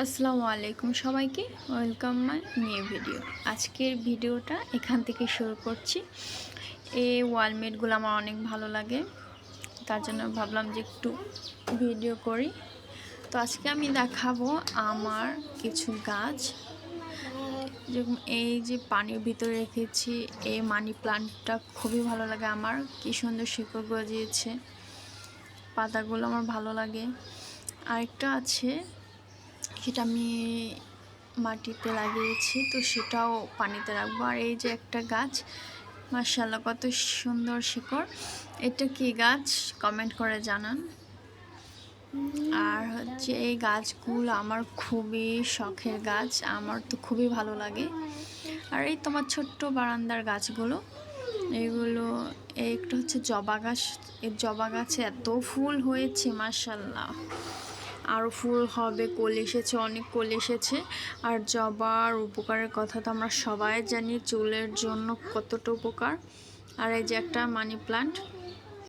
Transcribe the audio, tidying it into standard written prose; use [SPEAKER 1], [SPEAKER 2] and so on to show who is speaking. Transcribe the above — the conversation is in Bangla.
[SPEAKER 1] আসসালামু আলাইকুম সবাইকে, ওয়েলকাম মাই নিউ ভিডিও। আজকের ভিডিওটা এখান থেকে শুরু করছি। এই ওয়ালমেটগুলো আমার অনেক ভালো লাগে, তার জন্য ভাবলাম যে একটু ভিডিও করি। তো আজকে আমি দেখাবো আমার কিছু গাছ, যেরকম এই যে পানির ভিতরে রেখেছি। এই মানি প্লান্টটা খুবই ভালো লাগে আমার, কি সুন্দর শিকড় গজিয়েছে, পাতাগুলো আমার ভালো লাগে। আরেকটা আছে, সেটা আমি মাটিতে লাগিয়েছি, তো সেটাও পানিতে রাখবো। আর এই যে একটা গাছ, মাশাআল্লাহ কত সুন্দর শিকড়। এটা কি গাছ কমেন্ট করে জানান। আর হচ্ছে এই গাছগুলো আমার খুবই শখের গাছ, আমার তো খুবই ভালো লাগে। আর এই তোমার ছোট্ট বারান্দার গাছগুলো, এগুলো একটা হচ্ছে জবা গাছ। এই জবা গাছে এত ফুল হয়েছে মাশাআল্লাহ, আরও ফুল হবে, কল এসেছে, অনেক কল এসেছে। আর জবার উপকারের কথা তো আমরা সবাই জানি, চুলের জন্য কতটা উপকার। আর এই যে একটা মানি প্লান্ট,